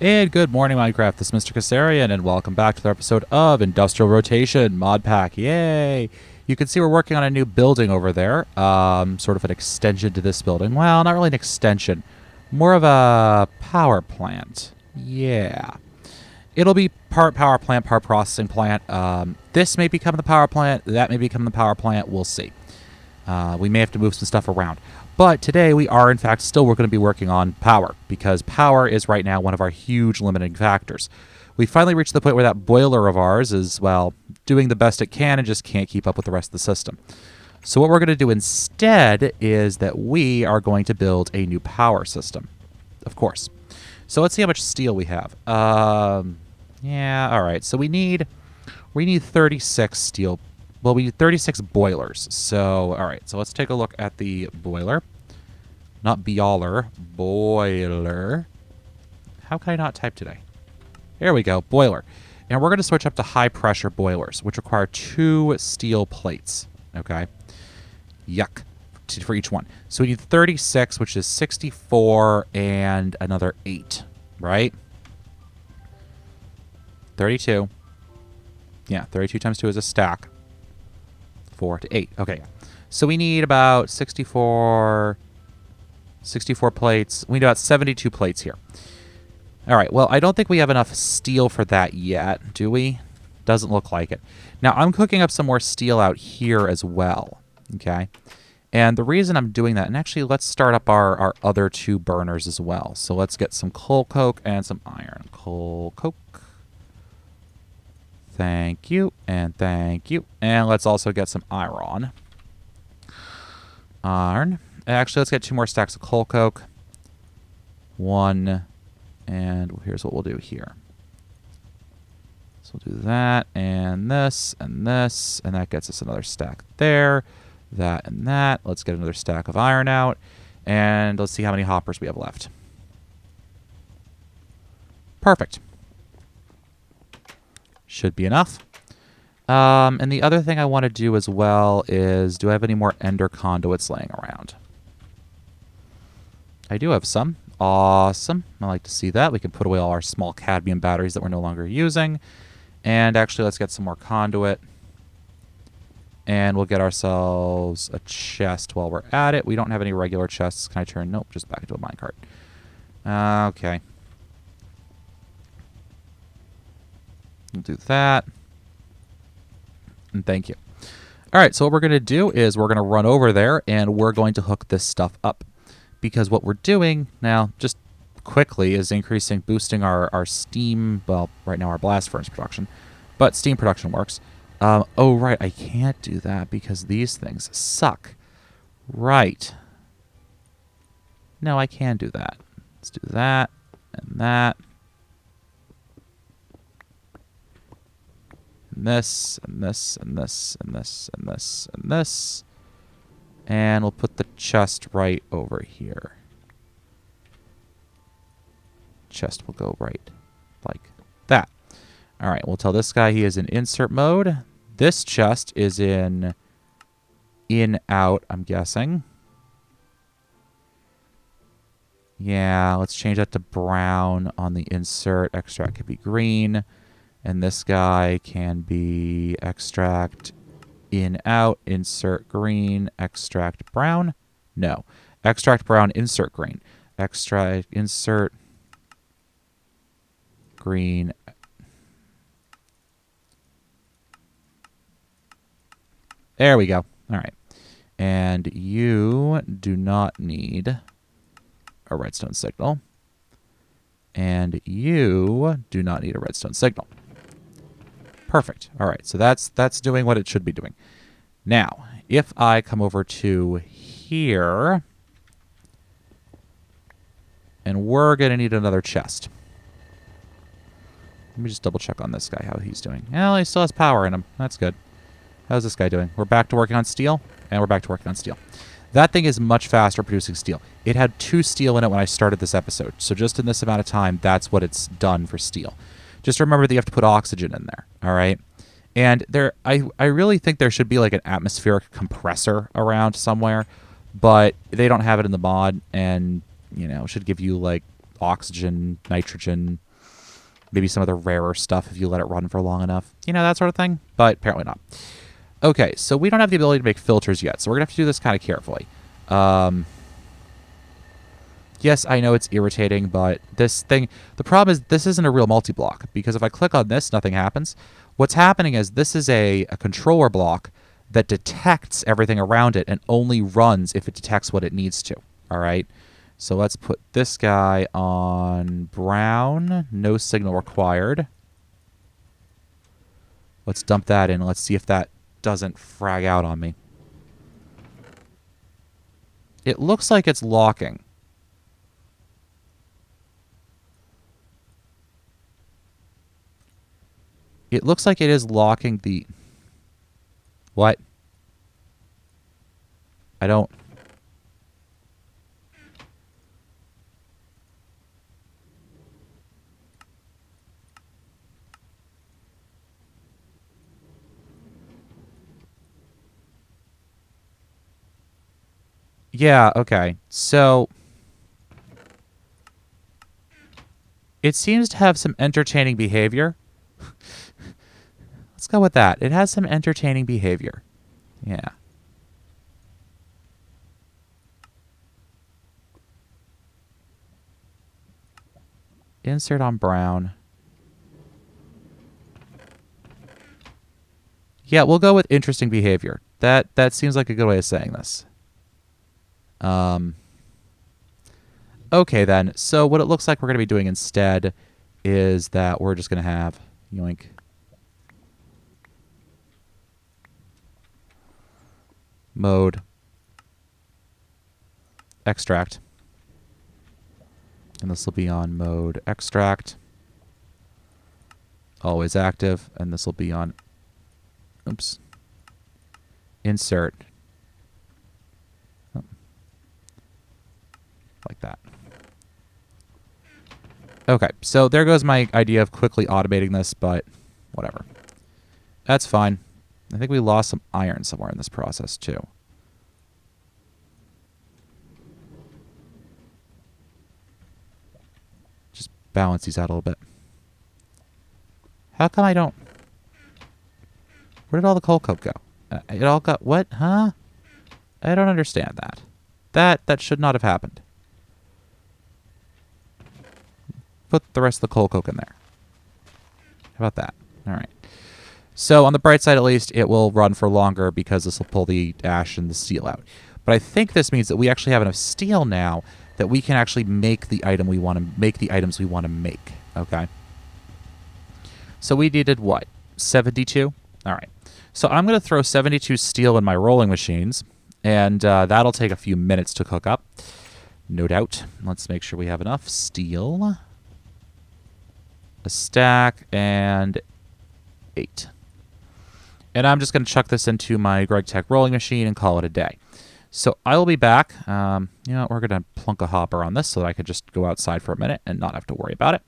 And good morning, Minecraft. This is Mr. Kassarian, and welcome back to the episode of Industrial Rotation Modpack. Yay! You can see we're working on a new building over there, sort of an extension to this building. Well, not really an extension, more of a power plant. Yeah. It'll be part power plant, part processing plant. This may become the power plant, that may become the power plant. We'll see. We may have to move some stuff around. But today we are, in fact, still going to be working on power, because power is right now one of our huge limiting factors. We finally reached the point where that boiler of ours is, well, doing the best it can and just can't keep up with the rest of the system. So what we're going to do instead is that we are going to build a new power system, of course. So let's see how much steel we have. Yeah, all right. So we need 36 steel. Well, we need 36 boilers. So, all right. So let's take a look at the boiler. Not beoler. Boiler. How can I not type today? There we go. Boiler. And we're going to switch up to high-pressure boilers, which require 2 steel plates. Okay? Yuck. For each one. So we need 36, which is 64, and another 8. Right? 32. Yeah, 32 times 2 is a stack. 4 to 8. Okay. So we need about 64 plates. We need about 72 plates here. All right. Well, I don't think we have enough steel for that yet, do we? Doesn't look like it. Now, I'm cooking up some more steel out here as well. Okay. And the reason I'm doing that, and actually let's start up our other 2 burners as well. So let's get some coal coke and some iron. Coal coke. Thank you, and thank you. And let's also get some iron. Actually, let's get 2 more stacks of coal coke. 1, and here's what we'll do here. So we'll do that, and this, and this, and that gets us another stack there. That and that. Let's get another stack of iron out, and let's see how many hoppers we have left. Perfect. Should be enough. And the other thing I want to do as well is, do I have any more ender conduits laying around? I do have some. Awesome. I like to see that. We can put away all our small cadmium batteries that we're no longer using. And actually, let's get some more conduit. And we'll get ourselves a chest while we're at it. We don't have any regular chests. Can I turn? Nope, just back into a minecart. Okay. We'll do that. And thank you. All right, so what we're going to do is we're going to run over there and we're going to hook this stuff up. Because what we're doing now, just quickly, is boosting our steam, well, right now our blast furnace production, but steam production works. Oh, right, I can't do that because these things suck. Right. No, I can do that. Let's do that and that. And this, and this, and this, and this, and this, and this. And we'll put the chest right over here. Chest will go right like that. All right, we'll tell this guy he is in insert mode. This chest is in out, I'm guessing. Yeah, let's change that to brown on the insert. Extract could be green. And this guy can be extract in out, insert green, extract brown. No. Extract brown, insert green. Extract, insert green. There we go. All right. And you do not need a redstone signal. And you do not need a redstone signal. Perfect. All right, so that's doing what it should be doing. Now, if I come over to here, and we're going to need another chest. Let me just double check on this guy, how he's doing. Well, he still has power in him. That's good. How's this guy doing? We're back to working on steel, and we're back to working on steel. That thing is much faster producing steel. It had 2 steel in it when I started this episode, so just in this amount of time, that's what it's done for steel. Just remember that you have to put oxygen in there, all right? And I really think there should be like an atmospheric compressor around somewhere, but they don't have it in the mod, and, you know, it should give you like oxygen, nitrogen, Maybe some of the rarer stuff if you let it run for long enough. You know, that sort of thing. But apparently not. Okay, so we don't have the ability to make filters yet, so we're going to have to do this kind of carefully. Yes, I know it's irritating, but this thing... The problem is this isn't a real multi-block, because if I click on this, nothing happens. What's happening is this is a controller block that detects everything around it and only runs if it detects what it needs to. All right? So let's put this guy on brown. No signal required. Let's dump that in. Let's see if that doesn't frag out on me. It looks like it's locking. It looks like it is locking the... What? I don't... Yeah, okay. So... It seems to have some entertaining behavior. Let's go with that. It has some entertaining behavior. Yeah. Insert on brown. Yeah, we'll go with interesting behavior. That seems like a good way of saying this. Okay, then. So what it looks like we're going to be doing instead is that we're just going to have... Yoink. Mode. Extract. And this will be on mode extract. Always active. And this will be on... Oops. Insert. Oh. Like that. Okay, so there goes my idea of quickly automating this, but whatever. That's fine. I think we lost some iron somewhere in this process, too. Just balance these out a little bit. How come I don't... Where did all the coal coke go? It all got... What? Huh? I don't understand that. That should not have happened. Put the rest of the coal coke in there. How about that? All right. So on the bright side, at least, it will run for longer because this will pull the ash and the steel out. But I think this means that we actually have enough steel now that we can actually make the item we want to make the items we want to make. Okay. So we needed what? 72? All right. So I'm going to throw 72 steel in my rolling machines, and that'll take a few minutes to cook up. No doubt. Let's make sure we have enough steel. A stack and 8. And I'm just going to chuck this into my Greg Tech rolling machine and call it a day. So I will be back. You know, we're going to plunk a hopper on this so that I can just go outside for a minute and not have to worry about it.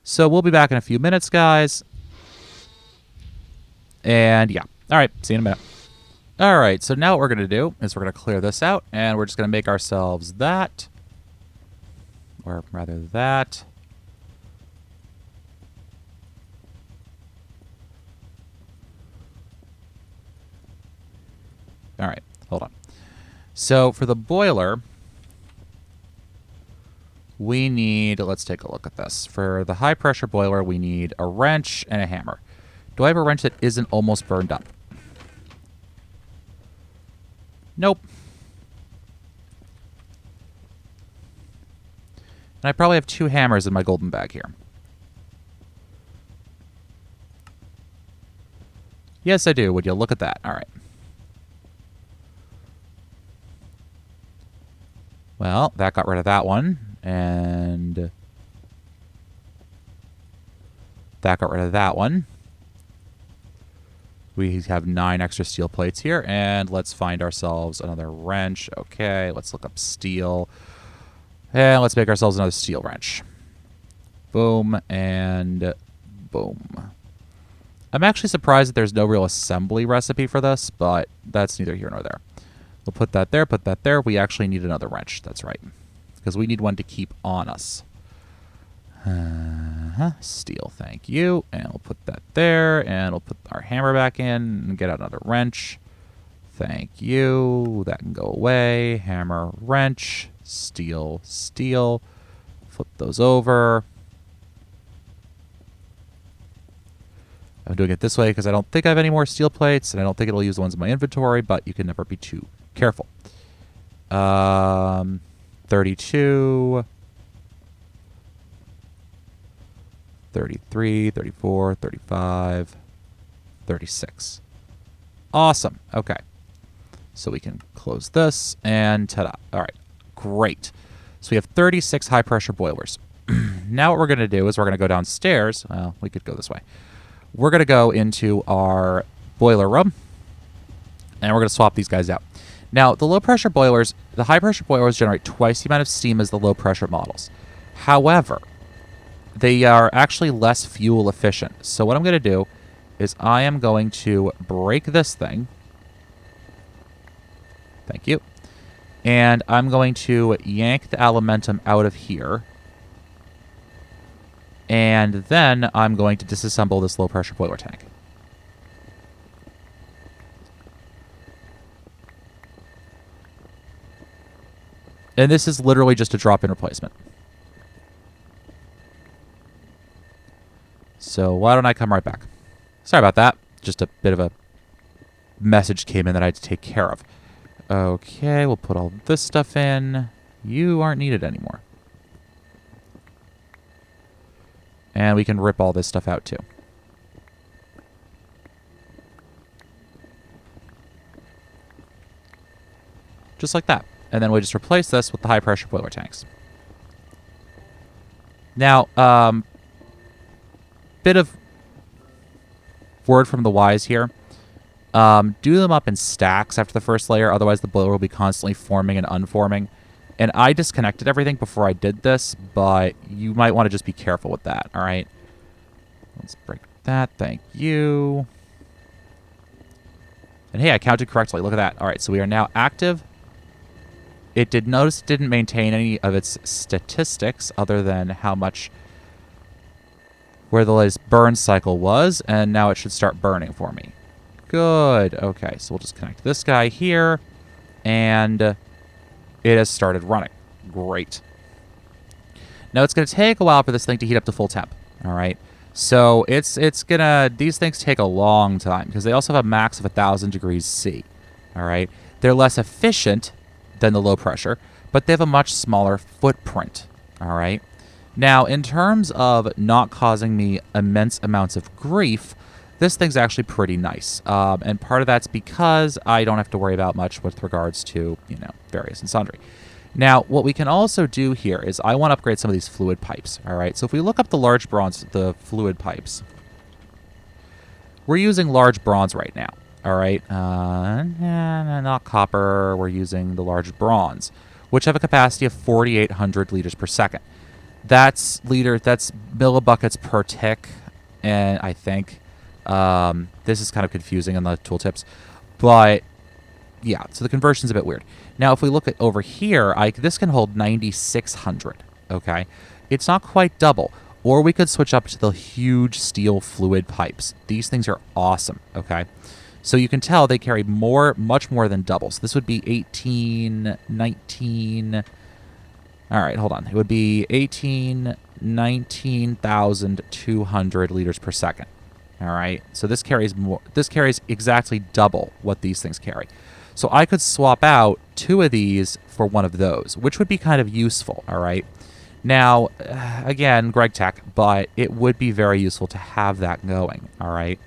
So we'll be back in a few minutes, guys. And yeah. All right. See you in a minute. All right. So now what we're going to do is we're going to clear this out, and we're just going to make ourselves that. Or rather that. All right, hold on. So for the boiler, we need, let's take a look at this. For the high pressure boiler, we need a wrench and a hammer. Do I have a wrench that isn't almost burned up? Nope. And I probably have 2 hammers in my golden bag here. Yes, I do. Would you look at that? All right. Well, that got rid of that one, and that got rid of that one. We have 9 extra steel plates here, and let's find ourselves another wrench. Okay, let's look up steel, and let's make ourselves another steel wrench. Boom, and boom. I'm actually surprised that there's no real assembly recipe for this, but that's neither here nor there. We'll put that there, put that there. We actually need another wrench. That's right. Because we need one to keep on us. Steel, thank you. And we'll put that there, and we'll put our hammer back in and get out another wrench. Thank you. That can go away. Hammer, wrench, steel, steel. Flip those over. I'm doing it this way because I don't think I have any more steel plates, and I don't think it'll use the ones in my inventory, but you can never be too careful. 32, 33, 34, 35, 36. Awesome. Okay. So we can close this, and ta-da. All right. Great. So we have 36 high-pressure boilers. Now what we're going to do is we're going to go downstairs. Well, we could go this way. We're going to go into our boiler room, and we're going to swap these guys out. Now, the low-pressure boilers, the high-pressure boilers generate twice the amount of steam as the low-pressure models. However, they are actually less fuel efficient. So what I'm going to do is I am going to break this thing. Thank you. And I'm going to yank the alimentum out of here. And then I'm going to disassemble this low-pressure boiler tank. And this is literally just a drop-in replacement. So why don't I come right back? Sorry about that. Just a bit of a message came in that I had to take care of. Okay, we'll put all this stuff in. You aren't needed anymore. And we can rip all this stuff out too. Just like that. And then we just replace this with the high-pressure boiler tanks. Now, bit of word from the wise here. Do them up in stacks after the first layer, otherwise the boiler will be constantly forming and unforming. And I disconnected everything before I did this, but you might want to just be careful with that, all right? Let's break that. Thank you. And hey, I counted correctly. Look at that. All right, so we are now active. It didn't maintain any of its statistics other than how much, where the latest burn cycle was, and now it should start burning for me. Good. Okay, so we'll just connect this guy here, and it has started running. Great. Now it's going to take a while for this thing to heat up to full temp. All right. So it's gonna, these things take a long time because they also have a max of 1,000 degrees C. All right. They're less efficient than the low pressure, but they have a much smaller footprint. All right. Now, in terms of not causing me immense amounts of grief, this thing's actually pretty nice. And part of that's because I don't have to worry about much with regards to, you know, various and sundry. Now, what we can also do here is I want to upgrade some of these fluid pipes. All right. So if we look up the large bronze, the fluid pipes, we're using large bronze right now. All right. Not copper. We're using the large bronze, which have a capacity of 4,800 liters per second. That's millibuckets per tick. And I think this is kind of confusing on the tooltips, but yeah, so the conversion's a bit weird. Now, if we look at over here, this can hold 9,600, okay? It's not quite double. Or we could switch up to the huge steel fluid pipes. These things are awesome, okay? So you can tell they carry much more than double. So this would be 18, 19... All right, hold on. It would be 19,200 liters per second. All right, so this carries more. This carries exactly double what these things carry. So I could swap out 2 of these for one of those, which would be kind of useful, all right? Now, again, Greg Tech, but it would be very useful to have that going, all right?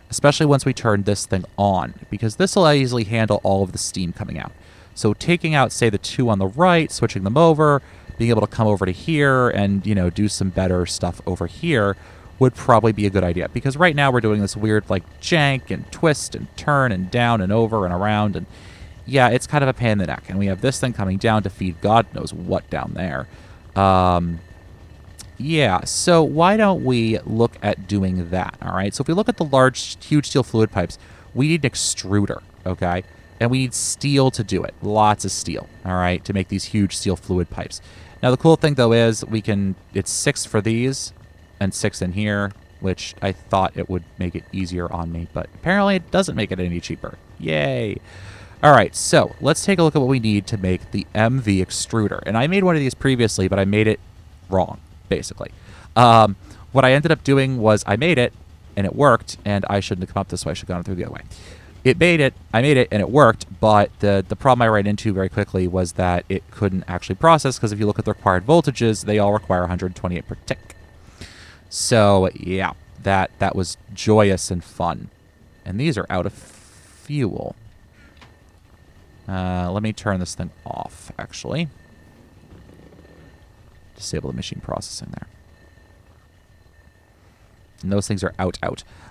Especially once we turn this thing on, because this will easily handle all of the steam coming out. So taking out, say, the 2 on the right, switching them over, being able to come over to here and, you know, do some better stuff over here would probably be a good idea, because right now we're doing this weird like jank and twist and turn and down and over and around, and yeah, it's kind of a pain in the neck. And we have this thing coming down to feed God knows what down there. Yeah, so why don't we look at doing that? All right, so if we look at the huge steel fluid pipes, we need an extruder, okay, and we need steel to do it. Lots of steel, all right, to make these huge steel fluid pipes. Now the cool thing though is it's 6 for these. and 6 in here, which I thought it would make it easier on me, but apparently it doesn't make it any cheaper. Yay. All right, so let's take a look at what we need to make the MV extruder. And I made one of these previously, but I made it wrong, basically. What I ended up doing was I made it, and it worked, and I shouldn't have come up this way. I should have gone through the other way. I made it, and it worked, but the problem I ran into very quickly was that it couldn't actually process, because if you look at the required voltages, they all require 128 per tick. So, yeah, that was joyous and fun. And these are out of fuel. Let me turn this thing off, actually. Disable the machine processing there. And those things are out.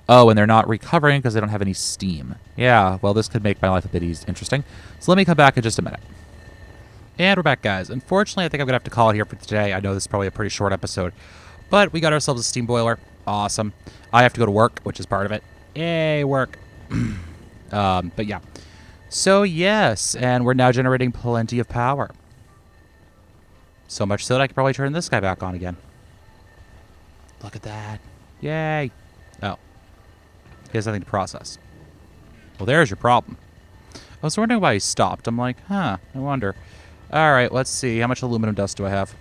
Oh, and they're not recovering because they don't have any steam. Yeah, well, this could make my life a bit interesting. So let me come back in just a minute. And we're back, guys. Unfortunately, I think I'm going to have to call it here for today. I know this is probably a pretty short episode. But we got ourselves a steam boiler. Awesome. I have to go to work, which is part of it. Yay, work. But yeah. So, yes, and we're now generating plenty of power. So much so that I could probably turn this guy back on again. Look at that. Yay. Oh. He has nothing to process. Well, there's your problem. I was wondering why he stopped. I'm like, I wonder. All right, let's see. How much aluminum dust do I have?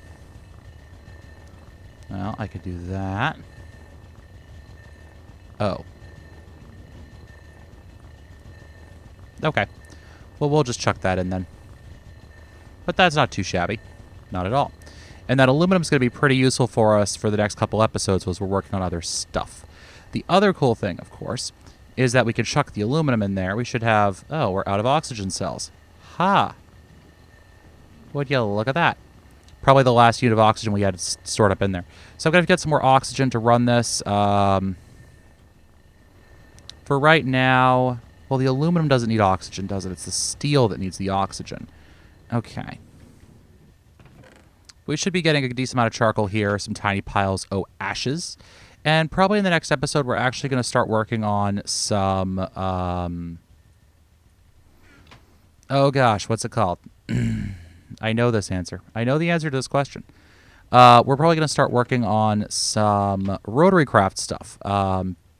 Well, I could do that. Oh. Okay. Well, we'll just chuck that in then. But that's not too shabby. Not at all. And that aluminum's going to be pretty useful for us for the next couple episodes as we're working on other stuff. The other cool thing, of course, is that we can chuck the aluminum in there. We should have... Oh, we're out of oxygen cells. Ha! Would you look at that? Probably the last unit of oxygen we had stored up in there. So I'm going to get some more oxygen to run this. For right now... Well, the aluminum doesn't need oxygen, does it? It's the steel that needs the oxygen. Okay. We should be getting a decent amount of charcoal here, some tiny piles of ashes. And probably in the next episode, we're actually going to start working on some... oh, gosh, what's it called? I know this answer. I know the answer to this question. We're probably going to start working on some rotary craft stuff,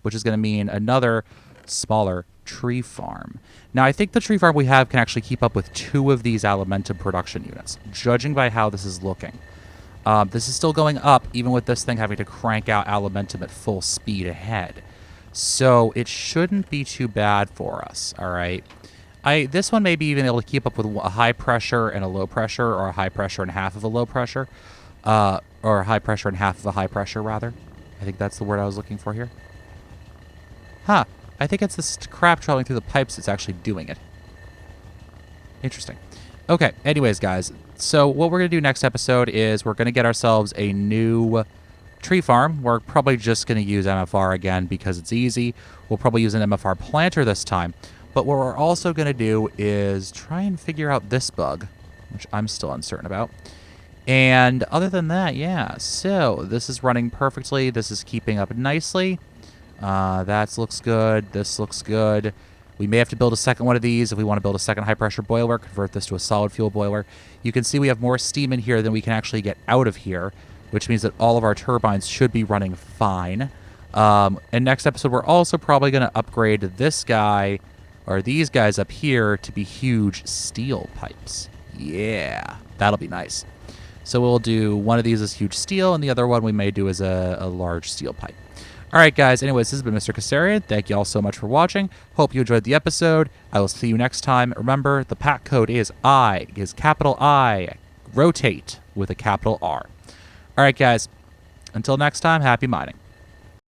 which is going to mean another smaller tree farm. Now, I think the tree farm we have can actually keep up with 2 of these Alimentum production units, judging by how this is looking. This is still going up, even with this thing having to crank out Alimentum at full speed ahead. So it shouldn't be too bad for us, all right? This one may be even able to keep up with a high pressure and a low pressure, or a high pressure and half of a low pressure, or a high pressure and half of a high pressure, rather. I think that's the word I was looking for here. Huh. I think it's this crap traveling through the pipes that's actually doing it. Interesting. Okay, anyways, guys. So what we're going to do next episode is we're going to get ourselves a new tree farm. We're probably just going to use MFR again because it's easy. We'll probably use an MFR planter this time. But what we're also going to do is try and figure out this bug, which I'm still uncertain about. And other than that, yeah. So this is running perfectly. This is keeping up nicely. That looks good. This looks good. We may have to build a second one of these if we want to build a second high-pressure boiler, convert this to a solid fuel boiler. You can see we have more steam in here than we can actually get out of here, which means that all of our turbines should be running fine. And next episode, we're also probably going to upgrade this guy, or these guys up here, to be huge steel pipes. Yeah, that'll be nice. So we'll do one of these as huge steel, and the other one we may do as a large steel pipe. All right, guys. Anyways, this has been Mr. Kassarian. Thank you all so much for watching. Hope you enjoyed the episode. I will see you next time. Remember, the pack code is capital I, rotate with a capital R. All right, guys. Until next time, happy mining.